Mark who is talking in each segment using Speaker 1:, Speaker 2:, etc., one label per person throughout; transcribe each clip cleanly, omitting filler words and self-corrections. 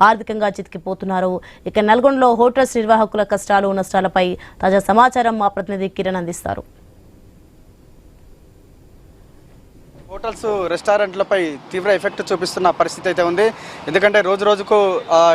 Speaker 1: ఆర్థికంగా చితికిపోతున్నారు. ఇక నల్గొండలో హోటల్స్ నిర్వాహకుల కష్టాలు నష్టాలపై తాజా సమాచారం మా ప్రతినిధి కిరణ్ అందిస్తారు.
Speaker 2: హోటల్స్ రెస్టారెంట్లపై తీవ్ర ఎఫెక్ట్ చూపిస్తున్న పరిస్థితి అయితే ఉంది. ఎందుకంటే రోజు రోజుకు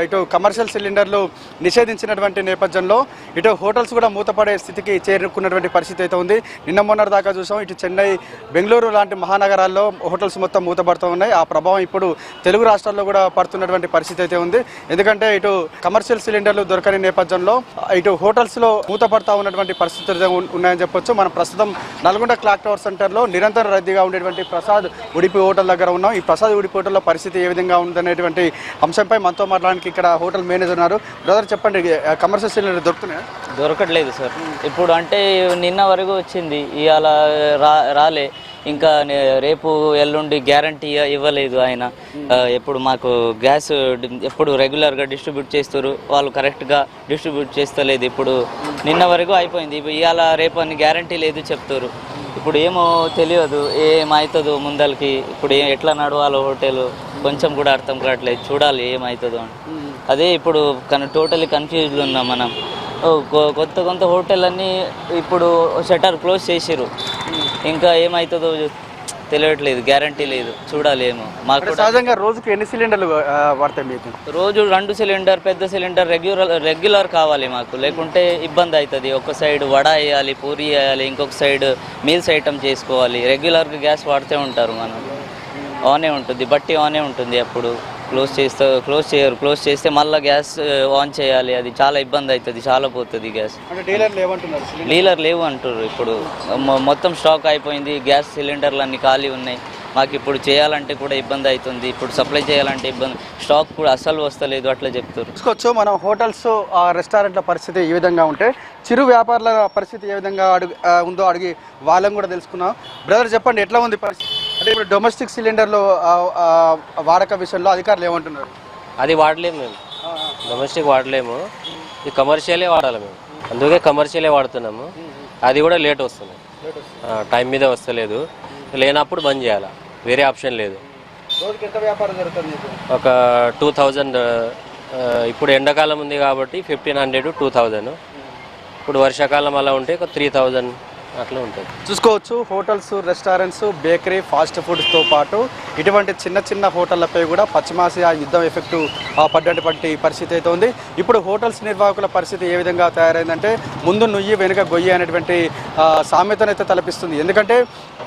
Speaker 2: ఇటు కమర్షియల్ సిలిండర్లు నిషేధించినటువంటి నేపథ్యంలో ఇటు హోటల్స్ కూడా మూతపడే స్థితికి చేరుకున్నటువంటి పరిస్థితి అయితే ఉంది. నిన్న మొన్నటి దాకా చూసాం, ఇటు చెన్నై, బెంగళూరు లాంటి మహానగరాల్లో హోటల్స్ మొత్తం మూతపడుతూ ఉన్నాయి. ఆ ప్రభావం ఇప్పుడు తెలుగు రాష్ట్రాల్లో కూడా పడుతున్నటువంటి పరిస్థితి అయితే ఉంది. ఎందుకంటే ఇటు కమర్షియల్ సిలిండర్లు దొరకని నేపథ్యంలో ఇటు హోటల్స్లో మూతపడతా ఉన్నటువంటి పరిస్థితులు ఉన్నాయని చెప్పొచ్చు. మనం ప్రస్తుతం నల్గొండ క్లాక్ టవర్ సెంటర్లో నిరంతర రద్దీగా ఉండేటువంటి ప్రసాద్ ఉడిపి హోటల్ దగ్గర ఉన్నాం. ఈ ప్రసాద్ ఉడిపి హోటల్లో పరిస్థితి ఏ విధంగా ఉందనేటువంటి అంశంపై మనతో మాట్లాడడానికి ఇక్కడ హోటల్ మేనేజర్ ఉన్నారు. బ్రదర్ చెప్పండి, కమర్షియల్ సిలిండర్ దొరుకుతున్నాయా?
Speaker 3: దొరకట్లేదు సార్. ఇప్పుడు అంటే నిన్న వరకు వచ్చింది, ఇవాళ రాలే. ఇంకా రేపు ఎల్లుండి గ్యారంటీ ఇవ్వలేదు ఆయన. ఎప్పుడు మాకు గ్యాస్ ఎప్పుడు రెగ్యులర్గా డిస్ట్రిబ్యూట్ చేస్తారు, వాళ్ళు కరెక్ట్గా డిస్ట్రిబ్యూట్ చేస్తలేదు. ఇప్పుడు నిన్న వరకు అయిపోయింది, ఇవాళ రేపు అని గ్యారంటీ లేదు చెప్తారు. ఇప్పుడు ఏమో తెలియదు ఏమవుతుందో ముందలకి. ఇప్పుడు ఎట్లా నడవాలో హోటల్ కొంచెం కూడా అర్థం కావట్లేదు. చూడాలి ఏమవుతుందో అని. అదే ఇప్పుడు టోటలీ కన్ఫ్యూజ్లో ఉన్నాం మనం. కొంత హోటల్ అన్నీ ఇప్పుడు షట్టర్ క్లోజ్ చేసిర్రు. ఇంకా ఏమవుతుందో తెలియట్లేదు, గ్యారంటీ లేదు. చూడాలి ఏమో. మాకు
Speaker 2: సహజంగా రోజుకు ఎన్ని సిలిండర్లు వాడతాయి మీకు?
Speaker 3: రోజు 2 సిలిండర్, పెద్ద సిలిండర్ రెగ్యులర్ కావాలి మాకు, లేకుంటే ఇబ్బంది అవుతుంది. ఒక సైడ్ వడ వేయాలి, పూరి వేయాలి, ఇంకొక సైడ్ మీల్స్ ఐటమ్ చేసుకోవాలి. రెగ్యులర్గా గ్యాస్ వాడుతూ ఉంటారు మనం. ఆనే ఉంటుంది, బట్టి ఆనే ఉంటుంది. అప్పుడు క్లోజ్ చేయరు. క్లోజ్ చేస్తే మళ్ళీ గ్యాస్ ఆన్ చేయాలి. అది చాలా ఇబ్బంది అవుతుంది, చాలా పోతుంది గ్యాస్. డీలర్ లేవు అంటారు. ఇప్పుడు మొత్తం స్టాక్ అయిపోయింది, గ్యాస్ సిలిండర్లు అన్నీ ఖాళీ ఉన్నాయి. మాకు ఇప్పుడు చేయాలంటే కూడా ఇబ్బంది అవుతుంది. ఇప్పుడు సప్లై చేయాలంటే ఇబ్బంది, స్టాక్ కూడా అస్సలు వస్తలేదు, అట్లా చెప్తారు.
Speaker 2: చూసుకోవచ్చు మనం హోటల్స్, రెస్టారెంట్ల పరిస్థితి ఈ విధంగా ఉంటే చిరు వ్యాపారుల పరిస్థితి ఏ విధంగా ఉందో అడిగి వాళ్ళని కూడా తెలుసుకున్నాం. బ్రదర్ చెప్పండి, ఎట్లా ఉంది పరిస్థితి? అంటే ఇప్పుడు డొమెస్టిక్ సిలిండర్లు వాడక విషయంలో అధికారులు ఏమంటున్నారు?
Speaker 4: అది వాడలేము మేము, డొమెస్టిక్ వాడలేము. ఇది కమర్షియలే వాడాలి మేము, అందుకే కమర్షియలే వాడుతున్నాము. అది కూడా లేట్ వస్తుంది, టైం మీద వస్తలేదు. లేనప్పుడు బంద్ చేయాలి, వేరే ఆప్షన్ లేదు.
Speaker 2: రోజుకి ఎంత వ్యాపారం జరుగుతుంది?
Speaker 4: ఒక 2000. ఇప్పుడు ఎండాకాలం ఉంది కాబట్టి 1500 2000. ఇప్పుడు వర్షాకాలం అలా ఉంటే ఒక 3000 అట్లా ఉంటుంది.
Speaker 2: చూసుకోవచ్చు, హోటల్స్, రెస్టారెంట్స్, బేకరీ, ఫాస్ట్ ఫుడ్స్తో పాటు ఇటువంటి చిన్న చిన్న హోటళ్లపై కూడా పశ్చిమాసియా యుద్ధం ఎఫెక్టు పడ్డటువంటి పరిస్థితి అయితే ఉంది. ఇప్పుడు హోటల్స్ నిర్వాహకుల పరిస్థితి ఏ విధంగా తయారైందంటే ముందు నుయ్యి వెనుక గొయ్యి అనేటువంటి సామెతనైతే తలపిస్తుంది. ఎందుకంటే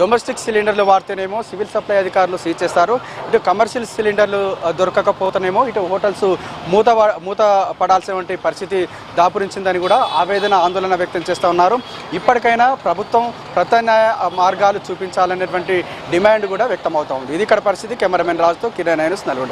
Speaker 2: డొమెస్టిక్ సిలిండర్లు వాడితేనేమో సివిల్ సప్లై అధికారులు సీజ్ చేస్తారు, ఇటు కమర్షియల్ సిలిండర్లు దొరకకపోతేనేమో ఇటు హోటల్స్ మూత పడాల్సినటువంటి పరిస్థితి దాపురించిందని కూడా ఆందోళన వ్యక్తం చేస్తూ ఉన్నారు. ఇప్పటికైనా ప్రభుత్వం ప్రత్యామ్నాయ మార్గాలు చూపించాలనేటువంటి డిమాండ్ కూడా వ్యక్తమవుతూ ఉంది. ఇది ఇక్కడ పరిస్థితి. కెమెరామెన్ రాజుతో కిరణ్, నల్గొండ.